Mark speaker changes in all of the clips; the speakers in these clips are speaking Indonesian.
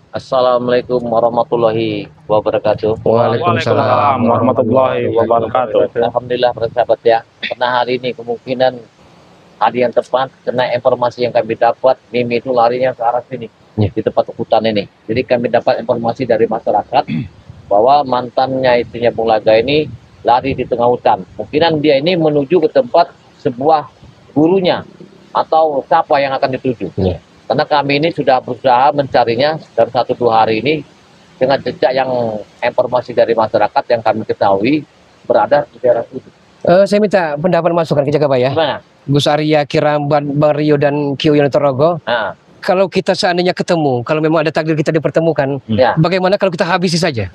Speaker 1: Assalamualaikum warahmatullahi wabarakatuh.
Speaker 2: Waalaikumsalam warahmatullahi wabarakatuh.
Speaker 1: Alhamdulillah para sahabat ya. Karena hari ini kemungkinan hari yang tepat karena informasi yang kami dapat Mimi itu larinya ke arah sini di tempat hutan ini. Jadi kami dapat informasi dari masyarakat bahwa mantannya istrinya Bung Laga ini lari di tengah hutan. Mungkinan dia ini menuju ke tempat sebuah gurunya atau siapa yang akan dituju. Karena kami ini sudah berusaha mencarinya dalam 1-2 hari ini dengan jejak yang informasi dari masyarakat yang kami ketahui berada di daerah itu.
Speaker 3: Saya minta pendapat masukan ke Jagabaya.
Speaker 1: Gimana?
Speaker 3: Gus Arya, Kirambat, Bang Rio dan Kio Yonotorogo.
Speaker 1: Nah,
Speaker 3: Kalau kita seandainya ketemu, kalau memang ada takdir kita dipertemukan,
Speaker 1: ya.
Speaker 3: bagaimana kalau kita habisi saja?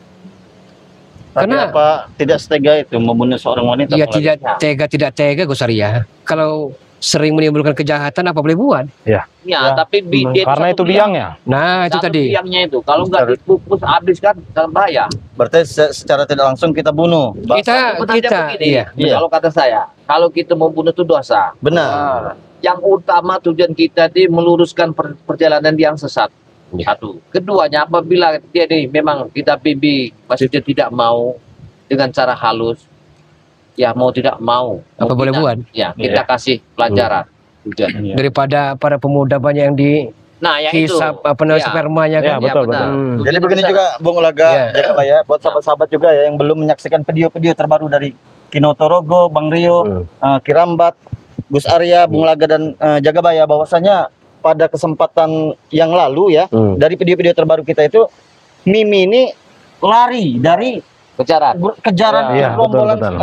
Speaker 2: Tapi
Speaker 3: Karena
Speaker 2: apa tidak setega itu membunuh seorang wanita?
Speaker 3: ya
Speaker 2: apalagi?
Speaker 3: tidak tega Gus Arya. Kalau sering menimbulkan kejahatan apa boleh buat?
Speaker 1: Ya, tapi dia
Speaker 4: Karena itu biangnya.
Speaker 3: Nah itu tadi.
Speaker 1: biangnya itu kalau nggak dipupus habis kan bahaya.
Speaker 2: Berarti secara tidak langsung kita bunuh.
Speaker 1: Sebenarnya begini,
Speaker 3: iya.
Speaker 1: kalau kata saya, kalau kita membunuh itu dosa.
Speaker 2: Benar.
Speaker 1: Yang utama tujuan kita di meluruskan perjalanan yang sesat. Satu. Keduanya, apabila dia ini memang kita bimbing, maksudnya tidak mau dengan cara halus, ya mau tidak mau.
Speaker 3: Apa boleh buat?
Speaker 1: Ya, kita kasih pelajaran. Tujuannya.
Speaker 3: Daripada para pemuda banyak yang
Speaker 1: Nah, yang itu.
Speaker 3: dihisap spermanya
Speaker 4: Ya,
Speaker 3: kan.
Speaker 4: betul,
Speaker 1: benar.
Speaker 4: betul.
Speaker 2: Jadi begini juga Bung Laga,
Speaker 3: Ya.
Speaker 2: Jagabaya, buat sahabat-sahabat juga ya yang belum menyaksikan video-video terbaru dari Kinotorogo, Bang Rio, Kirambat, Gus Arya, Bung Laga dan Jagabaya, bahwasanya pada kesempatan yang lalu ya, dari video-video terbaru kita itu Mimi ini lari dari kejaran
Speaker 4: Ya,
Speaker 2: rombongan
Speaker 4: betul.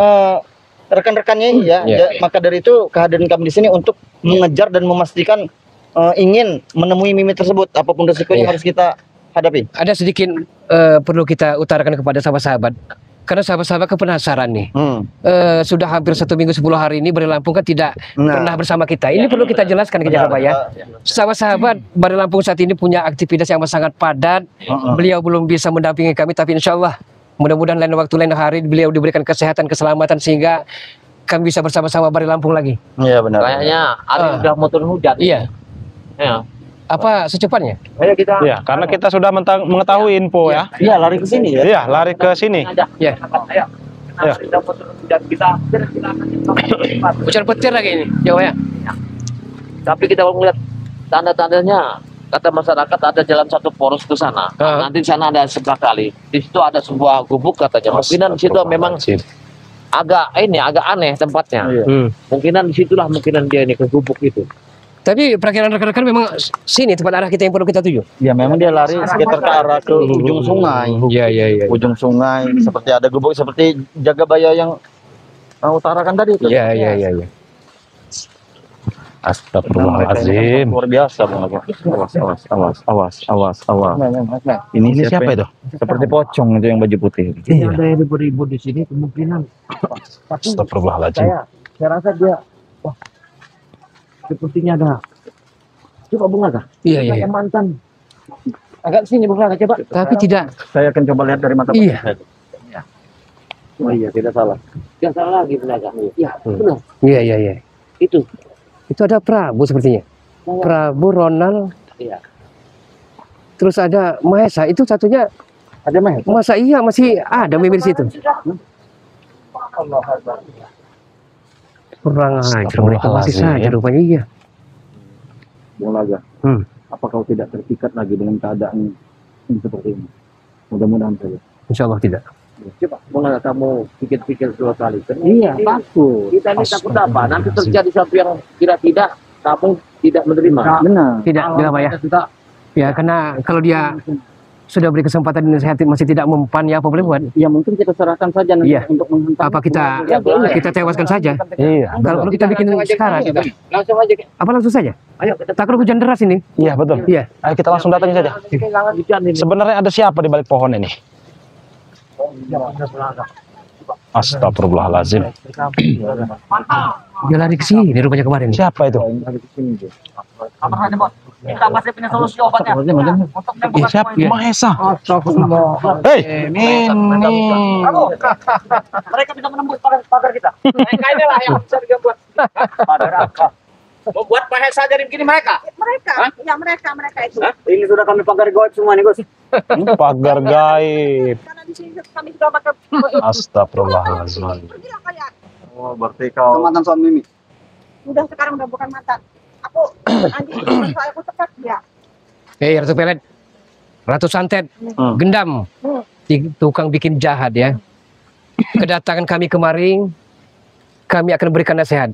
Speaker 2: rekan-rekannya ya. Maka dari itu kehadiran kami di sini untuk mengejar dan memastikan ingin menemui Mimi tersebut apapun resikonya harus kita hadapi.
Speaker 3: Ada sedikit perlu kita utarakan kepada sahabat-sahabat. Karena sahabat-sahabat penasaran nih. Sudah hampir 1 minggu 10 hari ini Bari Lampung kan tidak pernah bersama kita. Ini perlu kita jelaskan ke Jagabaya. Sahabat-sahabat Bari Lampung saat ini punya aktivitas yang sangat padat. Beliau belum bisa mendampingi kami, tapi insya Allah mudah-mudahan lain waktu lain hari beliau diberikan kesehatan, keselamatan sehingga kami bisa bersama-sama Bari Lampung lagi.
Speaker 2: Iya benar.
Speaker 1: Kayaknya hari udah mau turun hujan.
Speaker 3: Iya.
Speaker 1: Ya.
Speaker 3: Apa secepatnya?
Speaker 1: Ayo kita.
Speaker 4: Ya, karena kita sudah mengetahui info ya.
Speaker 2: Iya, lari ke sini ya.
Speaker 4: Iya, lari ke sini.
Speaker 3: Ya.
Speaker 1: Ayo.
Speaker 4: Ya.
Speaker 1: Udah mau turun hujan kita
Speaker 3: Hujan petir lagi ini, Jawa ya.
Speaker 1: Tapi kita mau melihat tanda-tandanya, kata masyarakat ada jalan satu poros ke sana. Nanti di sana ada sebelah kali. Di situ ada sebuah gubuk katanya. Mungkinan di situ memang agak aneh tempatnya. Mungkinan disitulah dia ini ke gubuk itu.
Speaker 3: Tapi perkiraan rekan-rekan memang sini tempat arah kita yang perlu kita tuju.
Speaker 2: Ya memang dia lari sekitar ke arah ke ujung sungai.
Speaker 3: Iya.
Speaker 2: Ujung sungai seperti ada gubuk seperti Jagabaya yang utarakan tadi itu.
Speaker 3: Iya.
Speaker 4: Astagfirullahaladzim.
Speaker 2: Luar biasa Bang. Awas. Ini siapa itu? Seperti pocong itu yang baju putih.
Speaker 1: Iya. Ada ribut-ribut di sini kemungkinan.
Speaker 4: Astagfirullahaladzim.
Speaker 1: Saya rasa dia, wah, sepertinya ada. Coba Bung Laga.
Speaker 3: Iya.
Speaker 1: Mantan. Agak sini Bung Laga coba.
Speaker 3: Tapi tidak.
Speaker 2: Saya akan coba lihat dari mata
Speaker 3: Iya.
Speaker 2: Oh iya, tidak salah.
Speaker 1: Tidak salah lagi Bung Laga. Iya, benar.
Speaker 3: Iya. Itu ada Prabu sepertinya. Prabu, Ronald.
Speaker 1: Iya.
Speaker 3: Terus ada Mahesa. Itu satunya.
Speaker 2: Ada Mahesa.
Speaker 3: Masa iya masih ada Mimi di situ. Kurang ajar mereka masih saja rupanya iya.
Speaker 2: Bung Laga. Apa kau tidak terpikat lagi dengan keadaan ini seperti ini? Mudah-mudahan saja.
Speaker 3: Insya Allah tidak.
Speaker 1: Coba Bung Laga kamu pikir-pikir 2 kali.
Speaker 2: Iya, takut.
Speaker 1: Kita ini takut apa? Nanti terjadi sesuatu yang kira-tidak kamu tidak menerima.
Speaker 2: Benar.
Speaker 3: Tidak, kenapa ya? Ya karena kalau dia sudah beri kesempatan dan sehat masih tidak mempan ya apa boleh buat?
Speaker 2: Ya mungkin kita serahkan saja nanti untuk menghentak.
Speaker 3: Apa kita tewaskan saja?
Speaker 4: Iya.
Speaker 3: Kalau kita bikin sekarang,
Speaker 1: Langsung aja.
Speaker 3: apa langsung saja?
Speaker 1: Ayo kita
Speaker 3: Takut hujan deras ini.
Speaker 4: Iya, betul.
Speaker 3: Iya.
Speaker 4: Ayo kita langsung datang saja.
Speaker 1: jangan hujan ini.
Speaker 4: Sebenarnya ada siapa di balik pohon ini? Astagfirullahaladzim.
Speaker 3: Dia lari ke sini rupanya kemarin.
Speaker 4: Siapa itu?
Speaker 1: Kita masih punya solusi obatnya.
Speaker 4: Siapa? Mahesa.
Speaker 2: Astagfirullah.
Speaker 4: Hei,
Speaker 1: Mereka bisa menembus pagar kita. Mereka inilah yang bisa dibuat. Pagar apa? Membuat Mahesa jadi begini mereka.
Speaker 5: Mereka,
Speaker 1: Hah?
Speaker 5: ya mereka itu.
Speaker 2: Ini sudah kami pagar goib semua nih, Gus.
Speaker 4: Pagar gaib.
Speaker 5: Karena di sini kami sudah pakai.
Speaker 4: Astagfirullahaladzim.
Speaker 5: Pergilah kalian.
Speaker 2: Oh, berarti kau mantan suami Mimi.
Speaker 5: Udah sekarang udah bukan mantan. Aku anjing saya aku tepat ya.
Speaker 3: Ratu Pelet, Ratu Santet,
Speaker 2: Hmm.
Speaker 3: Gendam, tukang bikin jahat ya. Kedatangan kami kemarin, kami akan berikan nasihat.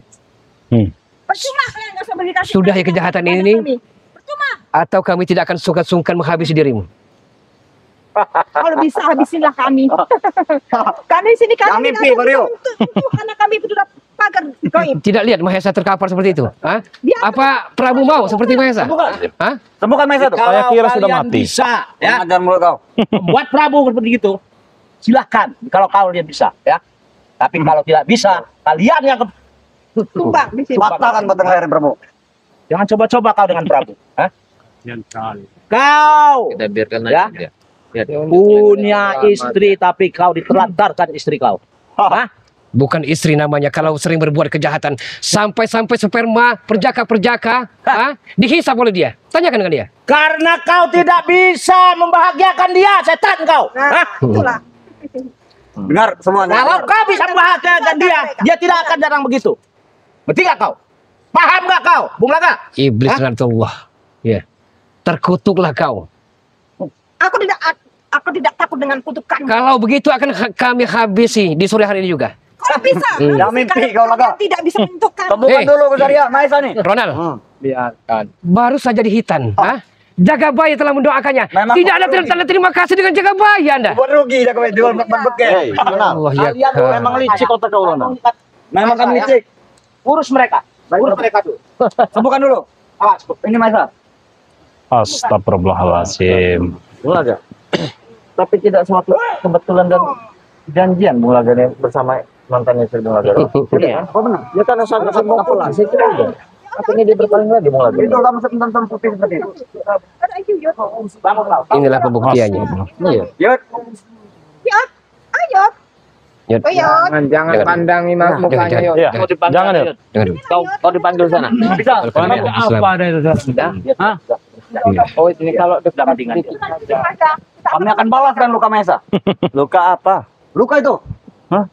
Speaker 5: Percuma kalian nggak usah berdikasih.
Speaker 3: Sudah ya kejahatan ini?
Speaker 5: Percuma.
Speaker 3: Atau kami tidak akan sungkan-sungkan menghabisi dirimu.
Speaker 5: Kalau bisa habisinlah kami. Karena di sini kami
Speaker 2: Mimpi, Mario.
Speaker 5: karena kami sudah pagar goib.
Speaker 3: Tidak lihat Mahesa terkapar seperti itu? Hah?
Speaker 5: Dia
Speaker 3: Apa Prabu mau seperti Mahesa? Hah?
Speaker 2: Sembuhkan Mahesa tuh.
Speaker 4: Saya kira sudah
Speaker 1: kalian
Speaker 4: mati.
Speaker 1: Bisa, ya.
Speaker 2: Ajar mulut kau.
Speaker 1: Buat Prabu seperti itu. Silakan kalau kalian bisa, ya. Tapi kalau tidak bisa, kalian yang
Speaker 5: tumbang di sini.
Speaker 2: Patahkan batang leher Prabu.
Speaker 1: jangan coba-coba kau dengan Prabu. Hah? Kau
Speaker 6: Kita biarkan
Speaker 1: Ya.
Speaker 6: aja dia.
Speaker 1: punya istri tapi kau ditelantarkan istri kau. Hah?
Speaker 3: Bukan istri namanya kalau sering berbuat kejahatan. Sampai-sampai sperma, perjaka-perjaka, dihisap oleh dia. Tanyakan dengan dia.
Speaker 1: Karena kau tidak bisa membahagiakan dia, setan kau.
Speaker 5: Nah,
Speaker 1: Hah?
Speaker 5: itulah.
Speaker 2: Dengar semuanya.
Speaker 1: Kalau kau bisa membahagiakan dia, dia tidak akan datang begitu. Ngerti gak kau? Paham gak kau, Bung Laga?
Speaker 3: Iblis
Speaker 1: Hah?
Speaker 3: laknatullah. Ya. Terkutuklah kau.
Speaker 5: Aku tidak takut dengan kutukan.
Speaker 3: Kalau begitu akan kami habisi di sore hari ini juga.
Speaker 5: Kalau bisa.
Speaker 2: Jangan mimpi kau, Laga.
Speaker 5: Kalian tidak bisa menentukan.
Speaker 2: Sembuhkan
Speaker 3: Eh.
Speaker 2: dulu Gus Arya, Mahesa nih.
Speaker 3: Ronald,
Speaker 6: Biarkan.
Speaker 3: baru saja dihitan. Jagabaya telah mendoakannya.
Speaker 2: Memang
Speaker 3: Tidak ada
Speaker 2: rugi.
Speaker 3: tanda terima kasih dengan Jagabaya Anda.
Speaker 2: Buat rugi dah kau jual berbeke.
Speaker 3: Allah ya
Speaker 1: Kalian
Speaker 3: Kak.
Speaker 2: Memang licik otak kau, Ronald. Memang kami
Speaker 1: Ya.
Speaker 2: licik.
Speaker 1: Urus mereka. Urus mereka tuh.
Speaker 2: Sembuhkan dulu.
Speaker 1: Awas.
Speaker 2: Ini Mahesa.
Speaker 4: Astagfirullahaladzim.
Speaker 2: Bung Laga. Tapi tidak suatu kebetulan dan janjian Bung Laga nih bersama mantannya Bung Laga. Ini ya, apa benar? Ya karena sangat populer. Saya kira udah. Akhirnya dia berpaling lagi Bung Laga. Itu lama sebentar putih seperti itu.
Speaker 5: Ada IQ, Yud.
Speaker 1: Bangun kau.
Speaker 3: Inilah pembuktiannya.
Speaker 2: Iya. Yud.
Speaker 5: Yud. Ayo.
Speaker 3: Yud.
Speaker 5: Ayo.
Speaker 6: Jangan pandangi mukanya
Speaker 3: jangan.
Speaker 6: Yud.
Speaker 4: Iya.
Speaker 1: Kau dipanggil.
Speaker 4: Jangan,
Speaker 1: Yud.
Speaker 3: Dengar dulu.
Speaker 1: Kau dipanggil sana.
Speaker 2: Bisa.
Speaker 3: Apa
Speaker 6: ada itu?
Speaker 1: Hah?
Speaker 6: Oh ini kalau
Speaker 1: Sudah mendingan.
Speaker 2: Kami akan balaskan luka Mahesa. Luka apa? Luka itu. Hah?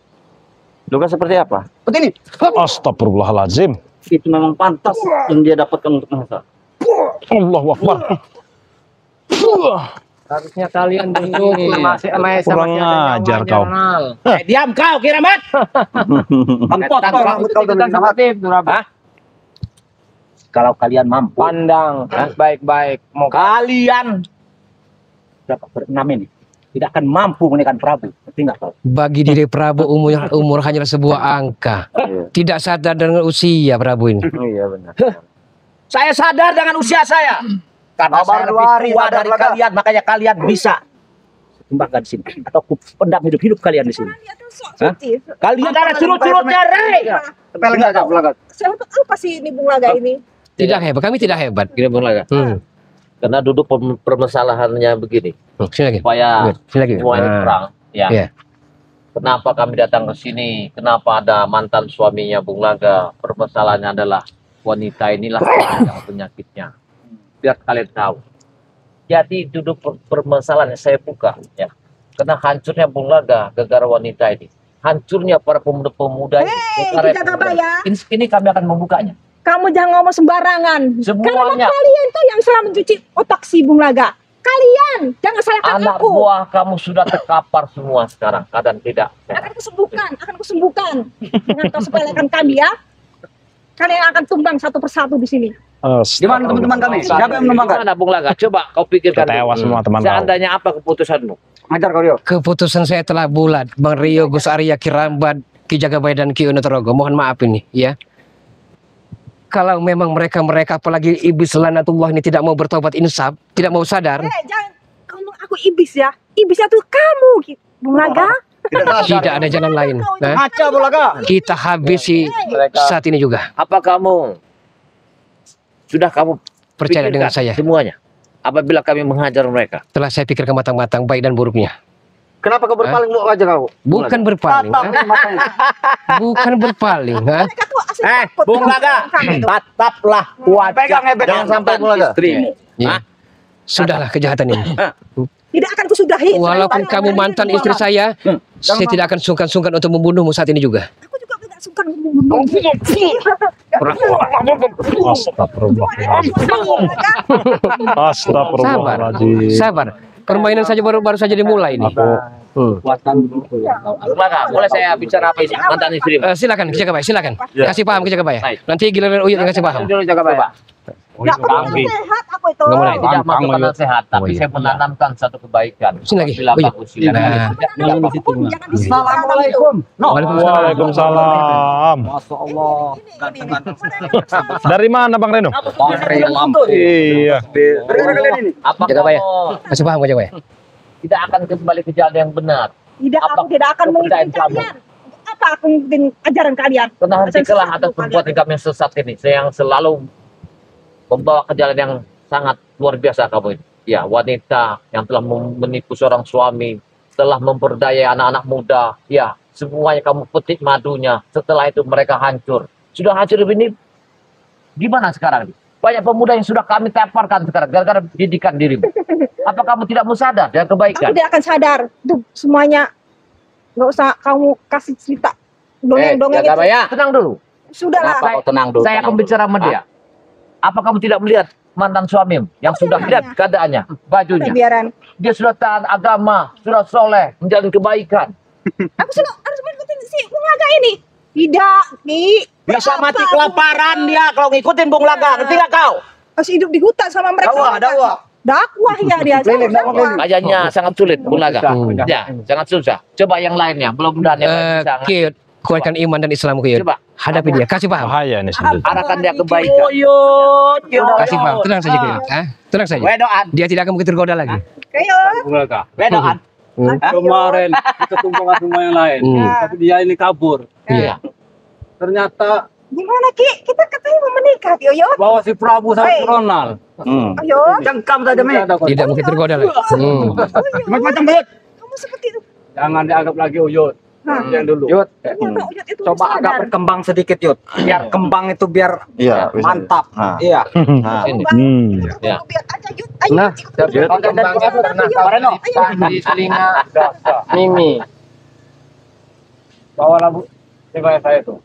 Speaker 2: Luka seperti apa? Seperti ini.
Speaker 4: Astagfirullahaladzim.
Speaker 2: Itu memang pantas yang dia dapatkan untuk Mahesa.
Speaker 4: Allahu Akbar.
Speaker 6: harusnya kalian bersyukur masih
Speaker 4: Kurang ajar kau.
Speaker 1: Diam kau, Kiramat.
Speaker 2: Empot kau rambut kau dulu
Speaker 1: Hah? Kalau kalian mampu,
Speaker 6: Pandang baik-baik. Mau
Speaker 1: kalian dapat berenam ini tidak akan mampu menekan Prabu. Ngerti nggak kau?
Speaker 3: Bagi diri Prabu umur hanyalah sebuah angka. Tidak sadar dengan usia Prabu ini.
Speaker 2: Iya benar.
Speaker 1: Saya sadar dengan usia saya. Karena
Speaker 2: Baru
Speaker 1: saya
Speaker 2: 2
Speaker 1: lebih
Speaker 2: hari
Speaker 1: tua
Speaker 2: sadar,
Speaker 1: dari
Speaker 2: Laga.
Speaker 1: kalian, makanya kalian bisa kembangkan di sini atau pendam hidup kalian di sini.
Speaker 5: Dia tuh sok suci.
Speaker 1: Kalian ada curut-curutnya, Rey.
Speaker 2: Sepele enggak kau Laga?
Speaker 5: Saya untuk apa sih ini Bung Laga ini?
Speaker 3: Tidak hebat, kami tidak hebat.
Speaker 6: Tidak Bung Laga. Karena duduk permasalahannya begini.
Speaker 3: Sini lagi.
Speaker 6: Supaya
Speaker 3: Sini lagi.
Speaker 6: semua ini terang. Ya.
Speaker 3: Iya.
Speaker 6: Kenapa kami datang ke sini? Kenapa ada mantan suaminya Bung Laga? Permasalahannya adalah wanita inilah yang penyakitnya. Biar kalian tahu. Jadi duduk permasalahan yang saya buka, ya. Karena hancurnya Bung Laga gara-gara wanita ini. Hancurnya para pemuda-pemuda ini.
Speaker 5: Hei, itu Jagabaya.
Speaker 1: Ini kami akan membukanya.
Speaker 5: Kamu jangan ngomong sembarangan.
Speaker 1: Semuanya.
Speaker 5: Karena kalian tuh yang selalu mencuci otak si Bung Laga. Kalian jangan salahkan
Speaker 6: Anak
Speaker 5: aku.
Speaker 6: buah kamu sudah terkapar semua sekarang. Kadang tidak.
Speaker 5: Akan kusembuhkan dengan kau sepelekan kami ya. Kalian akan tumbang satu persatu di sini.
Speaker 2: Gimana teman-teman kami? Siapa yang menumbangkan?
Speaker 6: Gimana Bung Laga? Coba kau pikirkan.
Speaker 4: Tewas
Speaker 6: dulu.
Speaker 4: semua teman kau.
Speaker 6: Seandainya apa keputusanmu?
Speaker 2: Ngajar kau Rio.
Speaker 3: Keputusan saya telah bulat. Bang Rio, Gus Arya, Ki Rambat, Ki Jagabaya dan Ki Unutorogo. Mohon maaf ini, ya. Kalau memang mereka apalagi iblis lanatullah ini tidak mau bertobat insaf, tidak mau sadar,
Speaker 5: Jangan ngomong aku iblis ya. Iblisnya tuh kamu, Bung Laga.
Speaker 3: tidak ada jalan lain. Nah,
Speaker 2: Ngaca Bung Laga.
Speaker 3: kita habisi saat ini juga.
Speaker 6: Apa kamu sudah kamu
Speaker 3: Percaya
Speaker 6: pikirkan
Speaker 3: dengan saya.
Speaker 6: semuanya? Apabila kami menghajar mereka,
Speaker 3: Telah saya pikirkan matang-matang baik dan buruknya.
Speaker 2: Kenapa kau berpaling mau aja kau?
Speaker 3: Bukan berpaling,
Speaker 2: Tatap
Speaker 3: ha?
Speaker 2: nih matanya.
Speaker 3: Bukan berpaling, ha?
Speaker 5: Mereka tuh asli Bung Laga,
Speaker 6: Tetaplah
Speaker 2: Pegang hebet. Jangan sampai Bung Laga.
Speaker 6: istrimu.
Speaker 3: Ya. Sudahlah kejahatan ini.
Speaker 5: tidak akan kusudahi.
Speaker 3: Walaupun kamu mantan istri saya tidak akan sungkan-sungkan untuk membunuhmu saat ini juga.
Speaker 5: Aku juga tidak suka membunuh.
Speaker 4: Astagfirullahaladzim.
Speaker 3: Sabar. Permainan saja baru saja dimulai ini.
Speaker 6: Bung Laga, boleh saya bicara apa ini? Mantan istri.
Speaker 3: Silakan Ki Jagabaya, silakan.
Speaker 2: Ya.
Speaker 3: Kasih paham Ki Jagabaya.
Speaker 6: Baik.
Speaker 3: Nanti giliran Uyut yang kasih paham.
Speaker 6: Dulu jaga Pak.
Speaker 5: Nggak perlu sehat aku itu.
Speaker 3: Nggak boleh.
Speaker 6: Tidak maksud nasihat, tapi
Speaker 3: iya.
Speaker 6: saya menanamkan satu kebaikan.
Speaker 3: Sini lagi.
Speaker 6: Apabila
Speaker 3: Uyut.
Speaker 6: bagus silakan.
Speaker 3: Nah.
Speaker 5: Jangan disini.
Speaker 2: Assalamualaikum.
Speaker 4: Waalaikumsalam.
Speaker 2: Masya Allah.
Speaker 4: Dari mana Bang Reno? Iya.
Speaker 6: Apakah
Speaker 3: Jagabaya.
Speaker 6: kamu
Speaker 3: Kasih paham Ki Jagabaya.
Speaker 6: tidak akan kembali ke jalan yang benar?
Speaker 5: Tidak, aku
Speaker 6: Apa
Speaker 5: tidak akan
Speaker 6: kepercayaan
Speaker 5: mengikuti
Speaker 6: kamu?
Speaker 5: kalian. Apa aku mengikuti ajaran kalian?
Speaker 6: Karena hentikanlah
Speaker 5: Sesat
Speaker 6: atas
Speaker 5: aku
Speaker 6: perbuatan
Speaker 5: kalian.
Speaker 6: kami yang sesat ini, yang selalu membawa ke jalan yang sangat luar biasa kamu ini. Ya, wanita yang telah menipu seorang suami, telah memperdaya anak-anak muda. Ya, semuanya kamu petik madunya. Setelah itu mereka hancur. Sudah hancur ini, gimana sekarang? Banyak pemuda yang sudah kami temparkan sekarang gara-gara didikan dirimu. Apa kamu tidak mau sadar dengan
Speaker 5: Aku
Speaker 6: kebaikan?
Speaker 5: tidak akan sadar. Tuh, semuanya nggak usah kamu kasih cerita dongeng-dongeng itu.
Speaker 6: Tenang dulu.
Speaker 5: Sudahlah.
Speaker 6: Kenapa kau tenang dulu? Saya akan bicara sama dia. Apa kamu tidak melihat mantan suamimu yang sudah lihat keadaannya, bajunya?
Speaker 5: Biaran.
Speaker 6: Dia sudah taat agama, sudah soleh, menjalin kebaikan.
Speaker 5: Aku sudah harus mengikuti si Bung Laga ini. Tidak, Ki.
Speaker 7: Bisa mati kelaparan dia kalau ngikutin Bung Laga, ngerti gak kau?
Speaker 5: Harus hidup di hutan sama mereka. Dakwah ya dia. Dakwah.
Speaker 6: Kayaknya sangat sulit, Bung Laga. Ya, sangat susah. Coba yang lainnya, belum-belum yang lain bisa.
Speaker 3: Ki, kuatkan iman dan Islammu Ki.
Speaker 6: Coba.
Speaker 3: Hadapi dia, kasih paham.
Speaker 4: Bahaya ini sendiri.
Speaker 6: Arahkan dia kebaikan.
Speaker 3: Kasih paham, tenang saja Ki. Tenang saja.
Speaker 7: Wedoan,
Speaker 3: Dia tidak akan begitu tergoda lagi.
Speaker 5: Ayo.
Speaker 7: wedoan.
Speaker 8: Kemarin kita tumbang semua yang lain, tapi dia ini kabur.
Speaker 3: Iya.
Speaker 8: Ternyata
Speaker 5: Gimana Ki? Kita katanya mau menikah, Yoyo.
Speaker 8: bawa si Prabu sama si Ronald.
Speaker 5: Ayo.
Speaker 7: Cengkam saja, Me.
Speaker 3: Tidak mungkin tergoda lagi.
Speaker 7: Macam-macam, Bet.
Speaker 5: Kamu seperti itu.
Speaker 8: Jangan dianggap lagi Uyut. Yang dulu.
Speaker 7: Yud,
Speaker 5: Ternyata Uyut itu
Speaker 7: coba
Speaker 5: sadar.
Speaker 7: agak berkembang sedikit, Yud. Biar kembang itu biar
Speaker 2: Iya.
Speaker 7: mantap.
Speaker 2: Nah.
Speaker 7: Iya.
Speaker 2: Nah.
Speaker 6: Ya.
Speaker 5: Biar aja Yud. Ayo.
Speaker 3: Nah,
Speaker 5: ikut.
Speaker 2: Yud.
Speaker 8: Di telinga Mimi. Bawalah Bu. Coba saya tuh.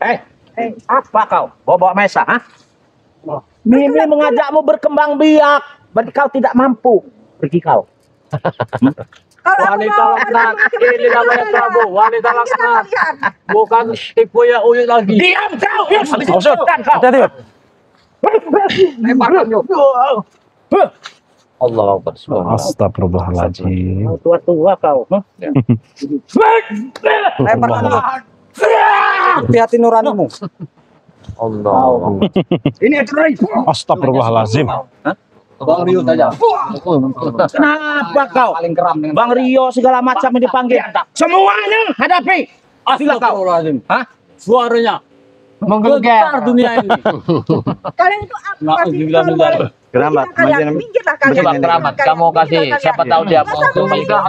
Speaker 7: Apa kau? Bawa mesa, ha? Mimi mengajakmu berkembang biak, berarti kau tidak mampu. Pergi kau.
Speaker 5: Kalau aku
Speaker 8: Wanita
Speaker 5: mau-
Speaker 8: laknat. Ini namanya Prabu. Wanita laknat.
Speaker 5: Kalian.
Speaker 8: Bukan tipu ya Uyut lagi.
Speaker 7: Diam kau, Yud.
Speaker 4: Maksud?
Speaker 7: Dan kau.
Speaker 4: Hati-hati, Yud.
Speaker 8: Lemparkan Yud.
Speaker 6: Allah Akbar.
Speaker 4: Astagfirullahaladzim.
Speaker 7: Tua-tua kau. Lemparkan. Hati-hati nuranimu.
Speaker 6: Allah.
Speaker 7: Ini adalah
Speaker 4: Astagfirullahaladzim.
Speaker 8: Bang Rio saja.
Speaker 7: kenapa kau? Bang Rio segala macam yang dipanggil. Semuanya hadapi. Sila kau.
Speaker 8: Astagfirullahaladzim.
Speaker 7: Hah?
Speaker 8: Suaranya
Speaker 7: Menggegar
Speaker 8: dunia ini.
Speaker 5: Kalian itu apa
Speaker 8: Nah,
Speaker 5: sih?
Speaker 8: bilang
Speaker 5: Kalau-
Speaker 2: Keramat.
Speaker 5: Kalian minggirlah kalian.
Speaker 6: Coba keramat, kamu kasih. Siapa tahu dia mau menikah.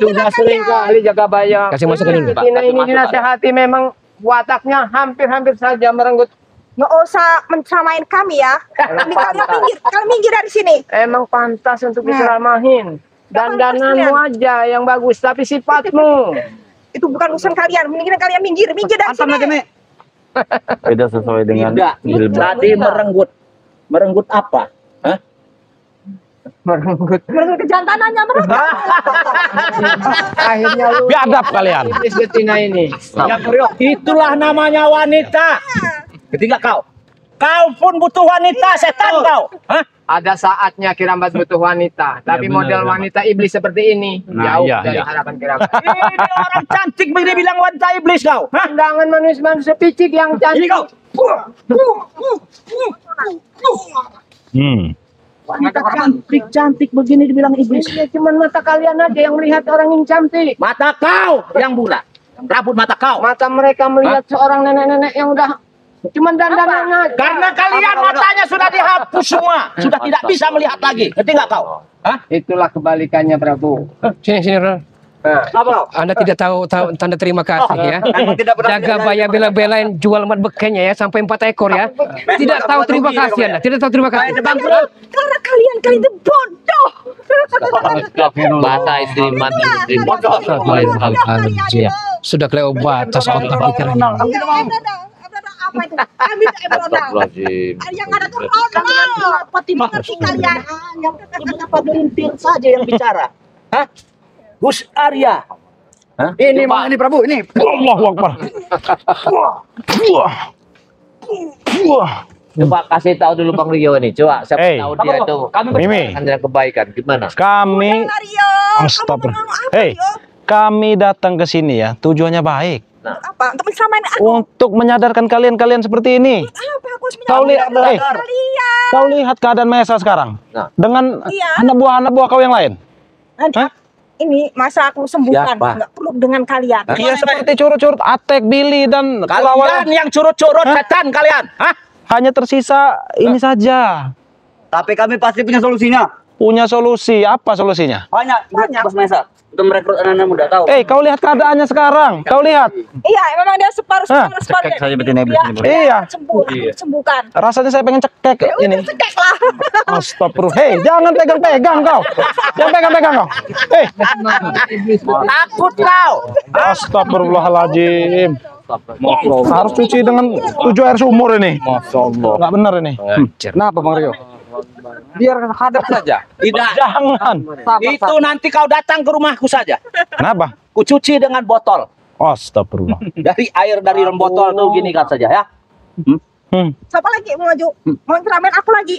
Speaker 9: Sudah sering kali Jagabaya.
Speaker 3: Kasih masukan dulu, Pak.
Speaker 9: Kita
Speaker 6: Kasih
Speaker 9: ini
Speaker 6: masukan.
Speaker 9: dinasehati memang wataknya hampir-hampir saja merenggut.
Speaker 5: Nggak usah menceramain kami ya. Kami kalian minggir dari sini.
Speaker 9: Emang pantas untuk diceramahin. Dandananmu aja yang bagus, tapi sifatmu.
Speaker 5: Itu bukan urusan kalian. Mendingan kalian minggir dari sini.
Speaker 2: Beda sesuai dengan
Speaker 7: Tidak. Tadi merenggut. Merenggut apa?
Speaker 9: Merenggut.
Speaker 5: Menurut kejantanannya mereka.
Speaker 9: Akhirnya lu
Speaker 4: Biadab kalian.
Speaker 9: iblis betina ini.
Speaker 7: Itulah namanya wanita. Ketiga kau. Kau pun butuh wanita, setan kau. Hah?
Speaker 9: Ada saatnya Kirambat butuh wanita, tapi model wanita iblis seperti ini
Speaker 4: Nah,
Speaker 9: jauh
Speaker 4: iya,
Speaker 9: dari
Speaker 4: iya.
Speaker 9: harapan Kirambat.
Speaker 7: Ini orang cantik begini bilang wanita iblis kau. Hah?
Speaker 9: Pandangan manusia picik yang
Speaker 7: Ini
Speaker 9: cantik.
Speaker 7: kau. Wanita cantik begini dibilang iblis.
Speaker 9: Ya, cuman mata kalian aja yang melihat orang yang cantik.
Speaker 7: Mata kau yang bulat. Rambut mata kau.
Speaker 9: Mata mereka melihat seorang nenek-nenek yang udah cuman dandanan aja.
Speaker 7: Karena kalian matanya sudah dihapus semua. Sudah tidak bisa melihat lagi. Ngerti nggak kau? Hah?
Speaker 9: Itulah kebalikannya Prabu.
Speaker 3: Sini, Ron. Anda tidak tahu tanda terima kasih ya. Jagabaya bela-belain jual mat bekenya ya sampai 4 ekor ya. Tidak tahu terima kasih Anda, tidak tahu terima kasih.
Speaker 5: Karena kalian itu bodoh.
Speaker 6: Bahasa istri mati istri bodoh.
Speaker 3: Sudah kelewat batas otak pikiran.
Speaker 5: Apa itu? Ambil
Speaker 6: Astagfirullahaladzim.
Speaker 5: yang ada tuh Ronald. Pati mengerti kalian. Yang
Speaker 7: Kenapa gelintir saja yang bicara? Hah? Gus Arya.
Speaker 2: Ini Bang, ini Prabu, ini.
Speaker 4: Allahu Akbar.
Speaker 6: Coba kasih tahu dulu Bang Rio ini. Coba siapa
Speaker 4: Hey.
Speaker 6: tahu dia itu
Speaker 4: Mimi.
Speaker 6: ada kebaikan gimana?
Speaker 4: Kami
Speaker 5: Mario.
Speaker 4: Astagfirullah. Hei, kami datang ke sini ya, tujuannya baik.
Speaker 5: Apa? Untuk menceramain aku.
Speaker 4: Untuk menyadarkan kalian seperti ini.
Speaker 5: Apa aku harus
Speaker 4: Kau lihat,
Speaker 5: menyadarkan kalian?
Speaker 4: kau lihat keadaan Maesa sekarang.
Speaker 6: Nah.
Speaker 4: Dengan
Speaker 5: Iya.
Speaker 4: anak buah kau yang lain. Hah?
Speaker 5: Ini masa aku sembuhkan,
Speaker 7: Siapa?
Speaker 5: nggak perlu dengan kalian.
Speaker 4: Iya seperti curut-curut Atek, Billy dan
Speaker 7: Kalian yang curut-curut setan kalian. Hah?
Speaker 4: hanya tersisa ini saja.
Speaker 2: Tapi kami pasti punya solusinya.
Speaker 4: Punya solusi. Apa solusinya?
Speaker 2: Banyak, Bos Mesa. Untuk merekrut anak-anak muda, tahu.
Speaker 4: Kau lihat keadaannya sekarang. Kau lihat.
Speaker 5: Iya, memang dia separuh.
Speaker 2: Cekek saja betina iblis ini, Bro.
Speaker 4: Iya.
Speaker 5: Sembuhkan.
Speaker 4: Rasanya saya pengen cekek ini.
Speaker 5: Cekek lah.
Speaker 4: Astagfirullah. Hei, jangan pegang-pegang kau. Jangan pegang-pegang kau. Hei.
Speaker 7: Takut kau.
Speaker 4: Astagfirullahaladzim. Harus cuci dengan 7 air sumur ini.
Speaker 6: Masya Allah.
Speaker 4: Nggak benar ini.
Speaker 9: Kenapa Bang Rio? Biar hadap saja.
Speaker 7: Tidak.
Speaker 4: Jangan.
Speaker 7: Itu nanti kau datang ke rumahku saja.
Speaker 4: Kenapa?
Speaker 7: Kucuci dengan botol.
Speaker 4: Astagfirullah.
Speaker 7: Dari air dari dalam botol tuh gini kan saja ya.
Speaker 5: Siapa lagi mau maju? Mau ceramain aku lagi?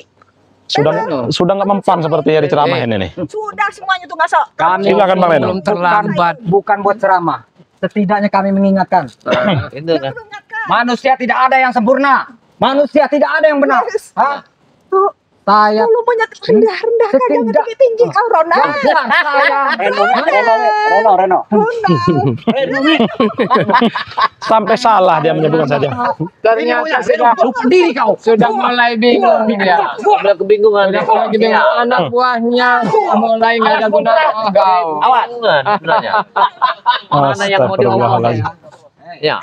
Speaker 4: Sudah nggak mempan seperti yang diceramahin ini.
Speaker 5: Sudah semuanya tuh nggak sok.
Speaker 4: Silakan Bang Leno.
Speaker 3: Belum terlambat.
Speaker 9: Bukan buat ceramah. Setidaknya kami mengingatkan.
Speaker 6: Itu kan.
Speaker 9: Manusia tidak ada yang sempurna. Manusia tidak ada yang benar. Hah?
Speaker 5: Tuh,
Speaker 9: Saya
Speaker 5: lu banyak rendah-rendah kan jangan tinggi-tinggi kau Ronald.
Speaker 2: Reno.
Speaker 4: Sampai salah dia menyebutkan saja.
Speaker 9: Ternyata sudah diri kau. Sudah mulai bingung ya.
Speaker 6: Udah kebingungan.
Speaker 9: Sudah mulai bingung. Anak buahnya mulai nggak ada guna kau.
Speaker 6: Awas sebenarnya. Mana yang mau diomongin? Ya.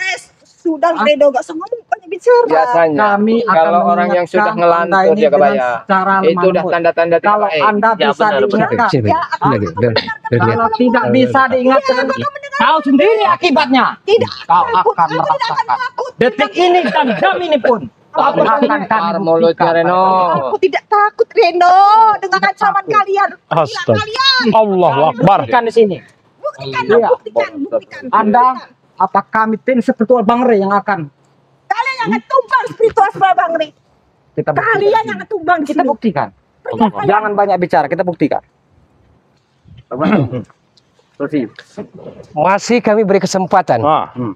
Speaker 5: Sudah Redo gak sama banyak bicara.
Speaker 9: Biasanya
Speaker 10: Kami akan
Speaker 9: kalau orang yang sudah ngelantur
Speaker 10: ini
Speaker 9: ya
Speaker 10: dengan
Speaker 9: Kabaya,
Speaker 10: secara
Speaker 9: itu udah
Speaker 10: lembut.
Speaker 9: tanda-tanda tidak
Speaker 10: Kalau
Speaker 9: baik.
Speaker 10: Anda
Speaker 6: Ya,
Speaker 10: bisa
Speaker 6: benar,
Speaker 10: diingatkan,
Speaker 5: Ya,
Speaker 10: kalau tidak bisa diingatkan, tahu sendiri akibatnya.
Speaker 5: Tidak.
Speaker 10: Kau akan merasakan. Detik ini dan jam ini pun. Kau akan kami
Speaker 9: Mulutnya Reno.
Speaker 5: Aku tidak takut Reno dengan ancaman kalian. Gila
Speaker 4: Astaga.
Speaker 5: kalian.
Speaker 4: Allahu Akbar.
Speaker 10: buktikan di sini.
Speaker 5: Buktikan,
Speaker 10: Iya.
Speaker 5: buktikan.
Speaker 10: Anda, apa kami tim spiritual Bang Rey yang akan
Speaker 5: Kalian yang akan tumbang spiritual sama Bang Ri.
Speaker 10: kita buktikan.
Speaker 5: Kalian yang akan tumbang di
Speaker 10: Kita
Speaker 5: sini.
Speaker 10: buktikan. Jangan banyak bicara, kita buktikan.
Speaker 3: Masih kami beri kesempatan.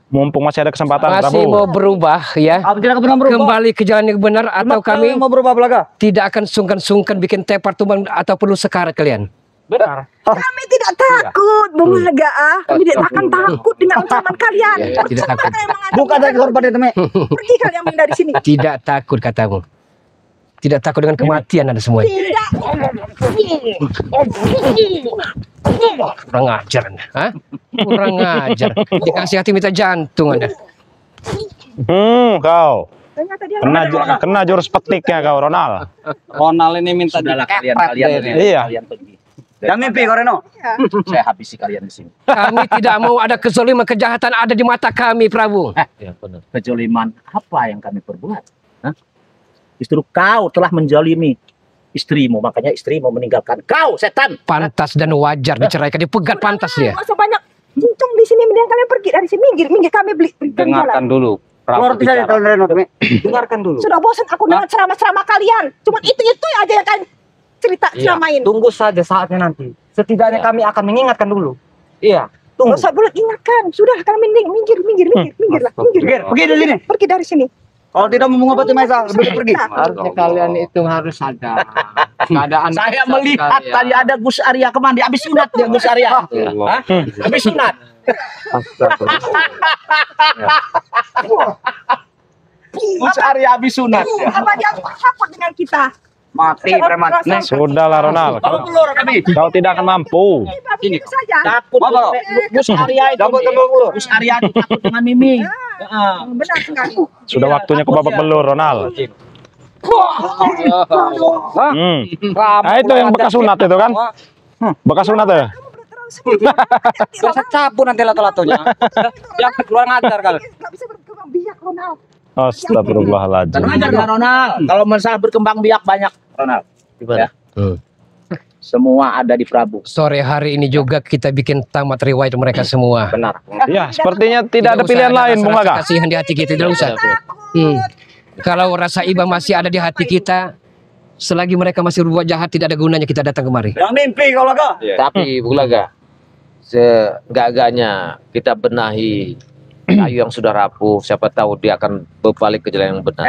Speaker 4: Mumpung masih ada kesempatan,
Speaker 3: Masih
Speaker 4: Prabu.
Speaker 3: mau berubah ya.
Speaker 2: Tidak pernah berubah.
Speaker 3: Kembali ke jalan yang benar atau kami
Speaker 2: mau berubah belaga?
Speaker 3: tidak akan sungkan-sungkan bikin tepar tumbang atau perlu sekarat kalian.
Speaker 10: Benar.
Speaker 5: Kami tidak takut, Bung Laga. Kami tidak akan takut dengan ancaman kalian.
Speaker 3: Ya, tidak takut.
Speaker 5: Kalian mengatakan,
Speaker 2: Buka dari korban itu, Me.
Speaker 5: pergi kalian dari sini.
Speaker 3: Tidak takut katamu. Tidak takut dengan kematian ada semuanya.
Speaker 5: Tidak.
Speaker 3: Kurang ajar Anda. Hah? Kurang ajar. Dikasih hati minta jantung Anda.
Speaker 4: Kau.
Speaker 5: Ternyata dia
Speaker 4: Kena jurus petiknya kau, Ronald.
Speaker 8: Ronald ini minta
Speaker 7: Sudahlah kalian ini.
Speaker 4: Iya.
Speaker 7: Kalian pergi.
Speaker 2: Jangan mimpi, kau Reno.
Speaker 7: Saya habisi kalian di sini.
Speaker 3: Kami tidak mau ada kezaliman, kejahatan ada di mata kami, Prabu.
Speaker 6: Ya benar.
Speaker 7: Kejoliman apa yang kami perbuat? Hah? Justru kau telah menjolimi istrimu, makanya istrimu meninggalkan kau, setan.
Speaker 3: Pantas dan wajar diceraikan, dipegat pantas dia.
Speaker 5: masa banyak cincong di sini, mending kalian pergi dari sini. Minggir, kami berikan
Speaker 8: Dengarkan
Speaker 5: jalan.
Speaker 8: dulu.
Speaker 2: Keluar saja kalau Reno, Me.
Speaker 10: Dengarkan dulu.
Speaker 5: Sudah bosan aku dengan ceramah-ceramah kalian. Cuman itu aja yang kalian cerita ceramain.
Speaker 10: Tunggu saja saatnya nanti. Setidaknya kami akan mengingatkan dulu. Iya.
Speaker 5: Tunggu. Usah boleh ingatkan. Sudah kalian minggirlah.
Speaker 2: Pergi dari sini.
Speaker 5: Pergi dari sini.
Speaker 2: Kalau tidak mau mengobati Maesa, lebih pergi.
Speaker 9: Harusnya kalian itu harus sadar. Keadaan
Speaker 7: Saya
Speaker 9: besar
Speaker 7: melihat
Speaker 9: sekali, ya.
Speaker 7: tadi ada Gus Arya kemana? Habis sunat dia Gus Arya. Hah? Habis sunat. Gus Arya habis sunat.
Speaker 5: Apa dia takut dengan kita?
Speaker 2: Mati preman.
Speaker 4: Sudahlah, Ronald.
Speaker 7: Kau keluar kami.
Speaker 4: Kau tidak akan mampu.
Speaker 5: Bapak
Speaker 7: sini.
Speaker 5: Itu saja.
Speaker 7: Takut Gus Arya itu. Gus Arya itu takut dengan Mimi.
Speaker 5: Benar sekali.
Speaker 4: Sudah waktunya ke babak belur, Ronald. Nah, itu yang bekas sunat itu kan? Bekas sunat ya?
Speaker 9: Dosa cabut nanti lato-latonya. Yang keluar ngajar kalau.
Speaker 5: Nggak bisa berkembang biak, Ronald.
Speaker 4: Astagfirullahaladzim.
Speaker 7: Tenang aja Ronald. Kalau masalah berkembang biak banyak Ronald.
Speaker 1: Gimana?
Speaker 7: Semua ada di Prabu.
Speaker 3: Sore hari ini juga kita bikin tamat riwayat mereka semua.
Speaker 7: Benar.
Speaker 4: Ya, sepertinya tidak ada pilihan lain, Bung Laga.
Speaker 3: Kasihan di hati kita, tidak usah. Kalau rasa iba masih ada di hati kita, selagi mereka masih berbuat jahat, tidak ada gunanya kita datang kemari.
Speaker 2: Yang mimpi kau Laga.
Speaker 6: Tapi Bung Laga, segaganya kita benahi kayu yang sudah rapuh, siapa tahu dia akan berbalik ke jalan yang benar.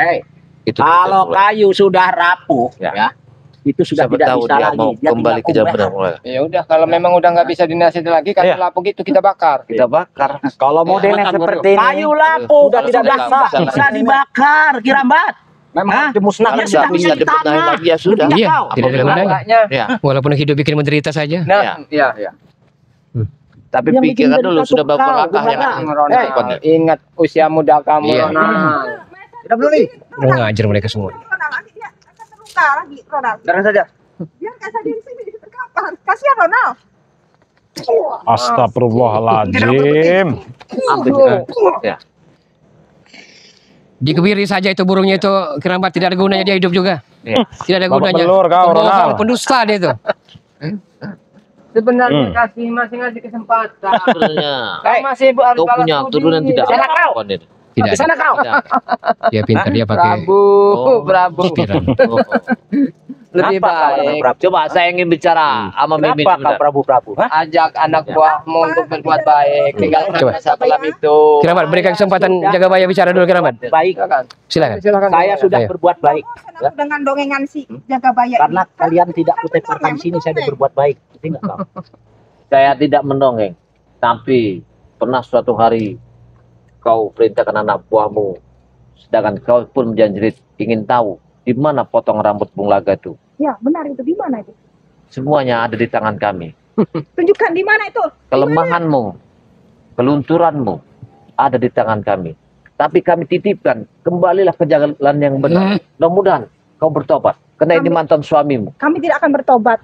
Speaker 6: Itu
Speaker 7: Kalau kayu sudah rapuh, ya, itu sudah
Speaker 6: siapa
Speaker 7: tidak
Speaker 6: tahu
Speaker 7: bisa
Speaker 6: dia
Speaker 7: lagi.
Speaker 6: mau
Speaker 7: Dia
Speaker 6: kembali ke jalan benar. Bung Laga.
Speaker 9: Ya udah, kalau memang udah nggak bisa dinasihati lagi, kayu lapuk itu kita bakar.
Speaker 6: Kita bakar.
Speaker 2: Kalau modelnya seperti ini,
Speaker 7: Kayu lapuk
Speaker 6: Sudah,
Speaker 7: tidak
Speaker 6: sudah,
Speaker 7: bisa dibakar, Kirambat.
Speaker 9: Memang dimusnahkan.
Speaker 7: Yang sudah bisa
Speaker 6: Bisa dibenahi
Speaker 7: ditanam.
Speaker 6: lagi ya sudah.
Speaker 3: Iya,
Speaker 6: Apa
Speaker 3: tidak ada
Speaker 6: bagaimana?
Speaker 3: gunanya.
Speaker 6: Ya.
Speaker 3: Walaupun hidup bikin menderita saja.
Speaker 9: Nah, iya.
Speaker 6: Tapi
Speaker 7: Yang bikin
Speaker 6: pikirkan
Speaker 7: jadi
Speaker 6: dulu
Speaker 7: satu
Speaker 6: sudah berapa
Speaker 7: kau,
Speaker 6: langkah
Speaker 7: Bung
Speaker 6: yang
Speaker 7: Laga.
Speaker 6: akan
Speaker 9: Ronald, ingat usia muda kamu,
Speaker 3: Iya.
Speaker 9: Ronald.
Speaker 2: tidak perlu nih.
Speaker 3: Udah ngajar mereka semua.
Speaker 5: Ronald, nanti dia akan terluka lagi, Ronald.
Speaker 2: Jangan saja.
Speaker 5: Biar kayak saya di sini kapan? Kasihan Ronald.
Speaker 4: Astagfirullahaladzim.
Speaker 6: Ya.
Speaker 3: Dikebiri saja itu burungnya itu, Kirambat, tidak ada gunanya dia hidup juga.
Speaker 6: Iya.
Speaker 3: Tidak ada
Speaker 4: Babak
Speaker 3: gunanya.
Speaker 4: belur kau,
Speaker 3: Pembohong,
Speaker 4: Ronald.
Speaker 3: pendusta dia itu.
Speaker 9: Sebenarnya kasih masih ngasih kesempatan.
Speaker 6: Sebenarnya
Speaker 9: Kau masih harus
Speaker 6: kau punya
Speaker 9: balas
Speaker 6: turunan
Speaker 9: budi.
Speaker 6: tidak
Speaker 7: Sana kau.
Speaker 6: apa nih.
Speaker 3: Tidak
Speaker 7: Di sana
Speaker 3: ada.
Speaker 7: kau.
Speaker 3: Dia pintar, dia pakai
Speaker 9: Prabu, Prabu.
Speaker 3: pikiran.
Speaker 9: Lebih baik
Speaker 6: Coba saya ingin bicara sama Mimi
Speaker 7: Kenapa kau
Speaker 6: sebentar.
Speaker 7: Prabu?
Speaker 9: ajak anak buahmu untuk berbuat baik. Tinggalkan
Speaker 3: Coba.
Speaker 9: masa kelam itu.
Speaker 3: Kirambat, berikan kesempatan Jagabaya bicara dulu, Kirambat.
Speaker 7: Baik.
Speaker 3: Silakan.
Speaker 7: Saya sudah
Speaker 3: Ayo.
Speaker 7: berbuat baik.
Speaker 5: Bosan aku dengan dongengan si Jagabaya
Speaker 7: Karena
Speaker 5: ini.
Speaker 7: kalian tidak
Speaker 5: Kan
Speaker 7: kuteparkan
Speaker 5: benar,
Speaker 7: sini, saya
Speaker 5: benar.
Speaker 7: sudah berbuat baik. Ngerti nggak kau?
Speaker 6: Saya tidak mendongeng, tapi pernah suatu hari kau perintahkan anak buahmu, sedangkan kau pun menjanjikan ingin tahu di mana potong rambut Bung Laga itu.
Speaker 5: Ya, benar itu. Di mana itu?
Speaker 6: Semuanya ada di tangan kami.
Speaker 5: Tunjukkan di mana itu.
Speaker 6: Kelemahanmu, kelunturanmu ada di tangan kami. Tapi kami titipkan, kembalilah ke jalan yang benar. Mudah-mudahan kau bertobat, karena ini mantan suamimu.
Speaker 5: Kami tidak akan bertobat.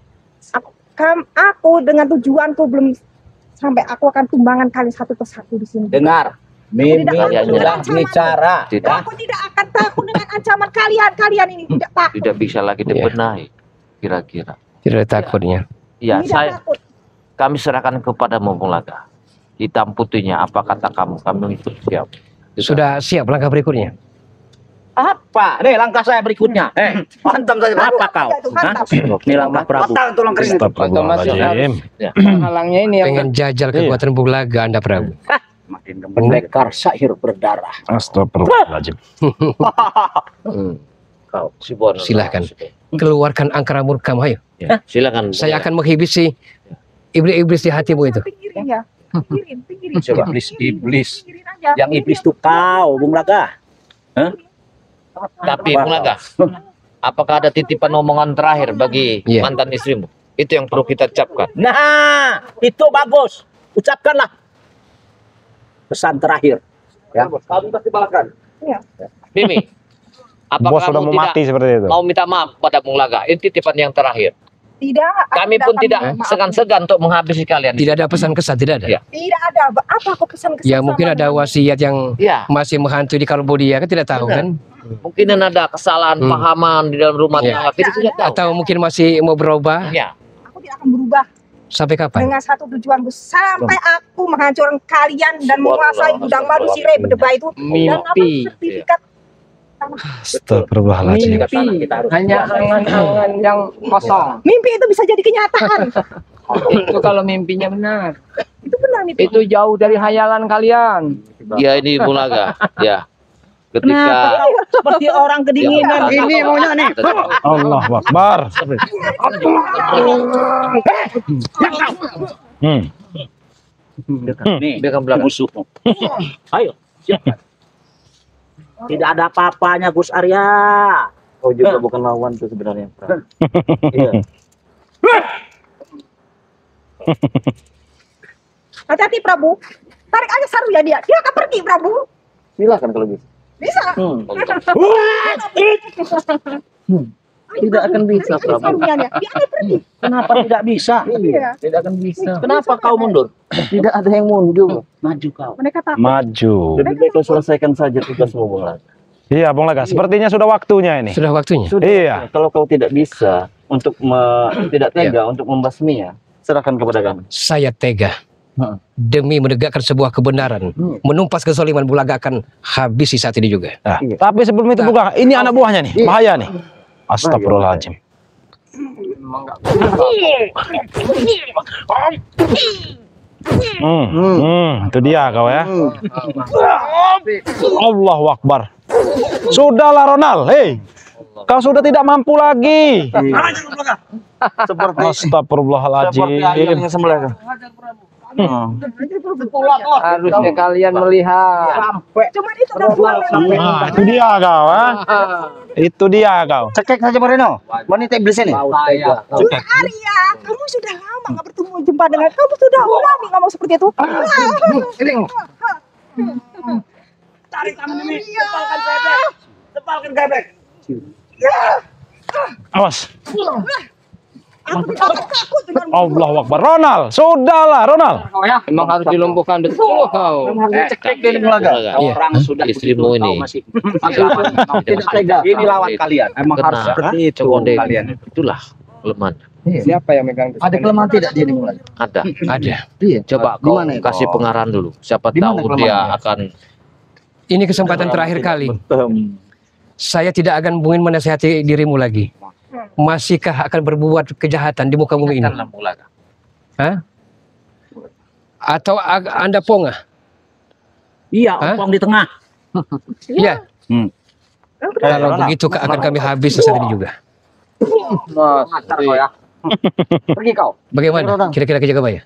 Speaker 5: Aku dengan tujuanku belum sampai, aku akan tumbangan kalian satu persatu di sini.
Speaker 7: Dengar, Mimi
Speaker 5: Tidak,
Speaker 7: sudah
Speaker 5: tidak.
Speaker 7: bicara.
Speaker 6: Tidak,
Speaker 5: Aku tidak akan takut dengan ancaman kalian. Kalian ini tidak takut.
Speaker 6: tidak bisa lagi dibenahi, kira-kira.
Speaker 3: Tidak ada takutnya.
Speaker 6: Ya,
Speaker 5: Tidak
Speaker 6: saya
Speaker 5: takut.
Speaker 6: kami serahkan kepadamu Bung Laga. Hitam putihnya apa kata kamu, kami itu siap.
Speaker 3: Sudah siap langkah berikutnya?
Speaker 7: Apa? Nih langkah saya berikutnya.
Speaker 2: Hantam saja.
Speaker 7: Apa kau?
Speaker 5: Itu hantam.
Speaker 7: Ini langkah Prabu.
Speaker 2: Patah tulang kering itu.
Speaker 4: Astagfirullahaladzim.
Speaker 9: Halangnya ini yang
Speaker 3: Pengen jajal kekuatan Bung Laga, Anda Prabu.
Speaker 2: Makin
Speaker 7: Pendekar syair berdarah.
Speaker 4: Astagfirullahaladzim.
Speaker 6: Kau si Bono.
Speaker 3: Silahkan. Keluarkan angkara murkamu, ayo.
Speaker 6: Ya, silakan.
Speaker 3: Saya akan menghibisi iblis-iblis di hatimu itu.
Speaker 5: Pinggirin ya. Pinggirin.
Speaker 6: Coba.
Speaker 7: Iblis.
Speaker 5: Pinggirin aja.
Speaker 7: Yang iblis itu kau, Bung Laga.
Speaker 6: Tapi Bung Laga, apakah ada titipan omongan terakhir bagi
Speaker 3: Iya.
Speaker 6: mantan istrimu? Itu yang perlu kita ucapkan.
Speaker 7: Nah, itu bagus. Ucapkanlah pesan terakhir. Ya.
Speaker 2: Kami pasti balaskan.
Speaker 5: Iya.
Speaker 6: Mimi,
Speaker 4: Bos
Speaker 6: apakah
Speaker 4: sudah
Speaker 6: kamu
Speaker 4: mau mati
Speaker 6: tidak
Speaker 4: seperti itu.
Speaker 6: mau minta maaf pada Bung Laga? Ini titipan yang terakhir.
Speaker 5: Tidak. aku
Speaker 6: Kami pun
Speaker 5: akan
Speaker 6: tidak
Speaker 5: maaf.
Speaker 6: segan-segan untuk menghabisi kalian.
Speaker 3: Tidak ada pesan kesan, tidak ada.
Speaker 6: Iya.
Speaker 5: Tidak ada. Apa aku pesan-kesan?
Speaker 3: Ya mungkin ada wasiat yang
Speaker 6: Ya,
Speaker 3: masih menghantui di Kambodia, kan tidak tahu
Speaker 6: Benar.
Speaker 3: kan?
Speaker 6: mungkin ada kesalahan
Speaker 3: Hmm.
Speaker 6: pahaman di dalam rumah
Speaker 3: Iya.
Speaker 6: tangga. Kita tidak tahu.
Speaker 3: Atau mungkin masih mau berubah.
Speaker 6: Ya,
Speaker 5: Aku tidak akan berubah
Speaker 3: Sampai kapan?
Speaker 5: dengan satu tujuanku sampai aku menghancurkan kalian dan menguasai gudang madu Sire Berdeba itu dan
Speaker 9: Mimpi.
Speaker 5: ngambil sertifikat.
Speaker 4: Astagfirullahaladzim.
Speaker 9: mimpi. Hanya angan-angan yang kosong.
Speaker 5: Mimpi itu bisa jadi kenyataan.
Speaker 9: Itu kalau mimpinya benar.
Speaker 5: Itu benar mimpi.
Speaker 9: Itu jauh dari hayalan kalian.
Speaker 6: dia ini Bung Laga. Ya, ketika
Speaker 5: Kenapa kau seperti orang kedinginan?
Speaker 2: Ini maunya nih.
Speaker 4: Allah Akbar.
Speaker 7: Nih,
Speaker 6: dia akan belakang.
Speaker 7: musuhmu. Ayo, siapkan. Tidak ada apa-apanya Gus Arya.
Speaker 2: Kau juga bukan lawan tuh sebenarnya. Iya.
Speaker 5: Hati-hati Prabu. Tarik aja sarunya dia. Dia akan pergi Prabu.
Speaker 2: Silakan kalau gitu.
Speaker 5: Bisa.
Speaker 2: Tidak akan bisa, Prabu.
Speaker 5: Sarunya dia akan pergi.
Speaker 7: Kenapa tidak bisa?
Speaker 5: Iya.
Speaker 2: Tidak akan bisa.
Speaker 7: Kenapa kau mundur?
Speaker 2: Tidak ada yang mundur.
Speaker 7: Maju kau.
Speaker 5: Mereka takut.
Speaker 4: Maju.
Speaker 2: Lebih baik kau selesaikan saja tugasmu, Bung Laga.
Speaker 4: Iya, Bung Laga. Sepertinya sudah waktunya ini.
Speaker 3: Sudah waktunya.
Speaker 4: Iya.
Speaker 2: Kalau kau tidak bisa untuk tidak tega untuk membasminya, serahkan kepada kami.
Speaker 3: Saya tega. Demi menegakkan sebuah kebenaran, menumpas kezaliman Bung Laga akan habis saat ini juga.
Speaker 4: Nah, tapi sebelum itu bukan, ini anak buahnya nih, bahaya nih. Astagfirullahaladzim. Itu dia kau ya. Allahu Akbar. Sudahlah Ronald, hei. Kau sudah tidak mampu lagi. Astagfirullahaladzim.
Speaker 9: Harusnya kalian melihat.
Speaker 5: Cuma itu udah dua memang.
Speaker 4: Nah, itu dia kau, itu dia kau.
Speaker 2: Cekek saja Moreno. Wanita iblis ini.
Speaker 5: Arya, kamu sudah lama nggak bertemu jumpa dengan kamu sudah lama ngomong seperti itu.
Speaker 10: Tarik tangan ini, tepalkan bebek. Tepalkan bebek.
Speaker 4: Awas.
Speaker 5: Aku tidak akan takut dengan
Speaker 4: Allahu Akbar. Ronald, sudahlah Ronald.
Speaker 9: Memang harus dilumpuhkan betul kau.
Speaker 2: Cekek dia Bung Laga.
Speaker 7: Orang sudah
Speaker 6: istrimu ini
Speaker 2: Tidak tega.
Speaker 7: Ini lawan kalian. Emang harus seperti itu kalian.
Speaker 6: Itulah kelemahan.
Speaker 9: Siapa yang megang?
Speaker 2: Ada kelemahan tidak dia Bung Laga?
Speaker 6: Ada.
Speaker 3: Ada.
Speaker 2: Iya.
Speaker 6: Coba kau
Speaker 2: Gimana itu?
Speaker 6: kasih pengarahan dulu. Siapa
Speaker 2: Di mana
Speaker 6: tahu dia
Speaker 2: kelemahannya?
Speaker 6: akan
Speaker 3: Ini kesempatan terakhir kali. Saya tidak akan mungkin menasihati dirimu lagi. Masihkah akan berbuat kejahatan di muka bumi ini? Hah? Atau Anda pongah?
Speaker 7: Iya, ompong di tengah.
Speaker 3: Iya. Kalau begitu akan kami habis saat ini juga.
Speaker 9: Pergi kau.
Speaker 3: Bagaimana? Kira-kira ke Jagabaya?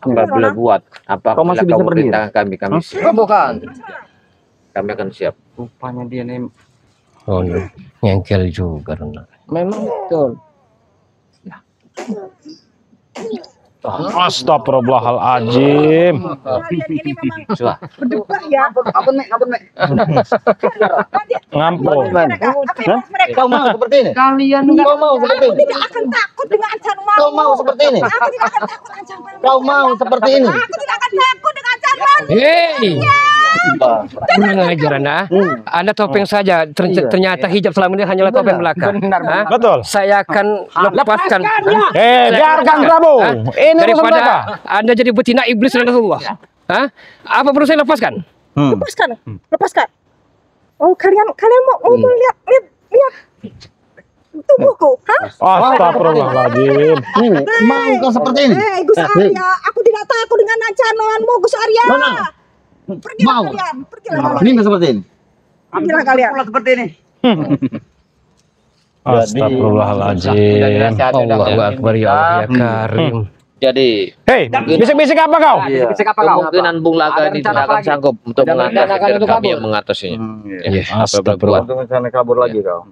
Speaker 6: Apa boleh buat? Apa
Speaker 2: Kau masih bisa
Speaker 6: kamu
Speaker 2: berdiri?
Speaker 6: perintahkan kami siap.
Speaker 9: Bukan.
Speaker 6: Kami akan siap.
Speaker 9: Rupanya dia nih.
Speaker 3: Oh, ngengkel juga Ronald.
Speaker 9: Memang betul.
Speaker 4: Astagfirullahaladzim.
Speaker 5: kalian ini memang
Speaker 6: Sudah.
Speaker 5: berdebah ya.
Speaker 4: Ngampung.
Speaker 2: Kau mau seperti ini?
Speaker 9: Kalian
Speaker 2: Kau mau seperti
Speaker 5: Aku
Speaker 2: ini?
Speaker 5: tidak akan takut dengan ancaman.
Speaker 2: Kau mau seperti ini?
Speaker 5: Aku tidak akan takut ancaman.
Speaker 2: Kau mau seperti ini?
Speaker 5: Aku tidak akan takut dengan ancaman.
Speaker 3: Hei, kurang ajar Anda. Anda topeng saja. Ternyata hijab selama ini hanyalah topeng belaka. Hah?
Speaker 4: Betul.
Speaker 3: Saya akan lepaskan.
Speaker 4: Biarkan Prabu. Ini urusan mereka.
Speaker 3: Daripada Anda jadi betina iblis dan Rasulullah. Hah? Apa perlu saya lepaskan?
Speaker 5: Lepaskan, lepaskan. Oh kalian mau lihat tubuhku, hah?
Speaker 4: Astagfirullahaladzim.
Speaker 2: Mau kau seperti ini?
Speaker 5: Gus Arya, aku tidak takut dengan ancamanmu, Gus Arya. Pergilah
Speaker 2: Mau.
Speaker 5: kalian, pergilah kalian.
Speaker 2: Ini nggak seperti ini?
Speaker 5: Pergilah kalian.
Speaker 10: Seperti ini.
Speaker 4: Astagfirullahaladzim.
Speaker 3: Allahu Akbar ya Allah ya Karim.
Speaker 6: Jadi
Speaker 4: Hei, bisik-bisik apa kau?
Speaker 9: Bisik apa kau?
Speaker 6: kemungkinan Bung Laga ini tidak akan sanggup untuk mengatasi
Speaker 9: akan
Speaker 6: dan
Speaker 9: untuk
Speaker 6: kami
Speaker 9: kabur.
Speaker 6: yang mengatasinya.
Speaker 3: Iya,
Speaker 4: astagfirullah.
Speaker 2: Untuk sana kabur lagi kau.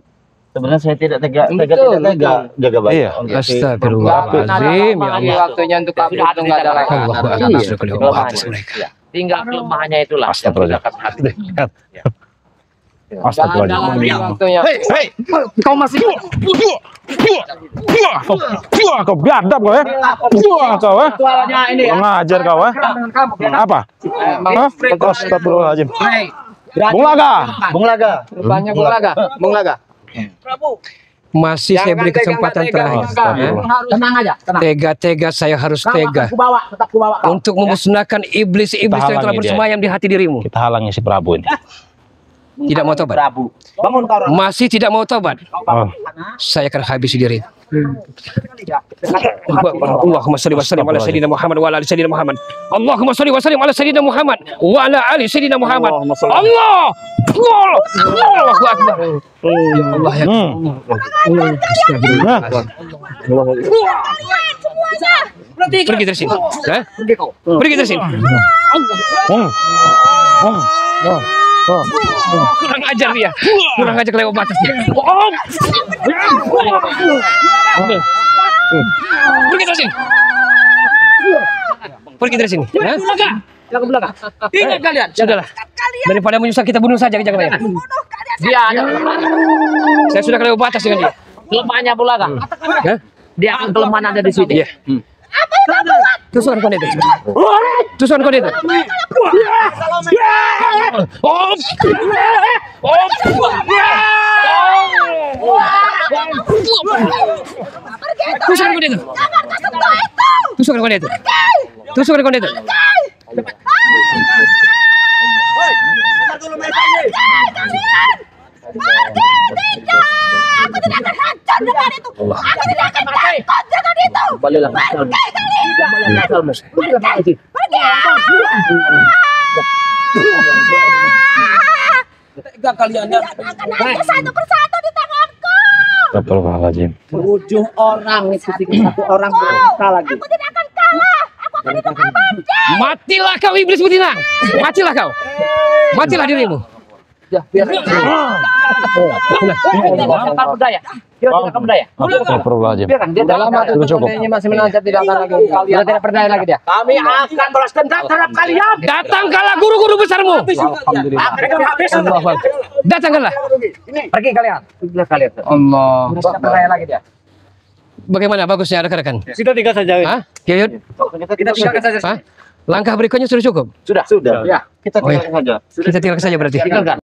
Speaker 2: Sebenarnya saya tidak tega,
Speaker 9: Betul,
Speaker 2: tidak tega jaga baik.
Speaker 4: Iya.
Speaker 3: Astagfirullahaladzim ya Allah.
Speaker 9: Waktunya untuk kabur itu nggak ada lagi.
Speaker 3: Allahu Akbar. Allahu Akbar.
Speaker 6: Tinggal kelemahannya itulah yang
Speaker 4: Astagfirullah.
Speaker 6: tidak akan habis.
Speaker 4: Astagfirullahaladzim.
Speaker 9: Waktunya.
Speaker 4: Hei, kau masih kau biadab kau ya? Kau ya? Kurang ajar kau ya? Apa? Astagfirullahaladzim. Bung Laga.
Speaker 2: Bung Laga.
Speaker 9: Rupanya Bung Laga.
Speaker 3: Masih saya beri kesempatan terakhir.
Speaker 7: Tenang aja, tenang.
Speaker 3: Tega-tega saya harus tega
Speaker 7: Tetap ku bawa.
Speaker 3: untuk memusnahkan iblis-iblis yang telah
Speaker 4: halangi dia.
Speaker 3: bersemayam di hati dirimu.
Speaker 4: Kita halangi si Prabu ini.
Speaker 3: Tidak mau tobat.
Speaker 7: Prabu. Bangun kau.
Speaker 3: Masih tidak mau tobat.
Speaker 4: Oh.
Speaker 3: Saya akan habisi diri. Allahumma shalli wa sallim ala sayyidina Muhammad wa ala ali sayyidina Muhammad. Allahumma shalli wa sallim ala sayyidina Muhammad wa ala ali sayyidina Muhammad. Allah! Allahu Akbar. Ya Allah ya. Pergi dari sini. Pergi dari sini. Kurang ajar dia. Kurang ajar kelewat batasnya. Pergi dari sini. Pergi dari sini. Ya?
Speaker 9: Jangan ke belakang. Ingat kalian.
Speaker 3: Sudahlah. Daripada menyusah kita bunuh saja Jagabaya.
Speaker 6: Dia ada kelemahan.
Speaker 3: Saya sudah kena batas dengan dia.
Speaker 6: Kelemahannya Bulaga.
Speaker 3: Hah?
Speaker 6: Dia akan kelemahan ada di sini.
Speaker 3: Iya. Tusukan kau itu. Tusukan kau itu. Tusukan kau itu. Tusukan kau itu. Tusukan kau itu.
Speaker 5: Aku tidak akan hancur dengan itu. Aku tidak akan takut dengan itu.
Speaker 6: Balilah asalmu. Balilah asalmu.
Speaker 5: Pergi.
Speaker 9: Tega kalian ya.
Speaker 5: Akan satu persatu di tanganku.
Speaker 4: Astagfirullahaladzim.
Speaker 7: 7 orang itu satu orang berkata lagi.
Speaker 5: Aku tidak akan kalah. Aku akan hidup abadi.
Speaker 3: Matilah kau iblis betina. Matilah kau. Matilah dirimu.
Speaker 6: Ya, biar. Jangan berdaya. Dia tidak akan berdaya.
Speaker 4: Astagfirullahaladzim.
Speaker 6: Biarkan dia
Speaker 3: Dalam hati
Speaker 4: Cukup.
Speaker 3: ini masih menancap tidak akan lagi. Sudah tidak berdaya lagi dia.
Speaker 7: Kami akan balas dendam terhadap kalian.
Speaker 3: Datangkanlah guru-guru besarmu. Datangkanlah.
Speaker 6: Pergi kalian. Pergilah kalian.
Speaker 3: Allah.
Speaker 6: Sudah tidak berdaya lagi dia.
Speaker 3: Bagaimana bagusnya rekan-rekan?
Speaker 8: Kita tiga saja.
Speaker 3: Hah? Yayud?
Speaker 6: Kita tinggalkan saja.
Speaker 3: Hah? Langkah berikutnya sudah cukup?
Speaker 6: Sudah.
Speaker 2: Sudah.
Speaker 6: Ya.
Speaker 2: Kita
Speaker 3: Oh, iya.
Speaker 2: tinggalkan saja.
Speaker 3: Kita tinggalkan saja berarti.
Speaker 6: Tinggalkan.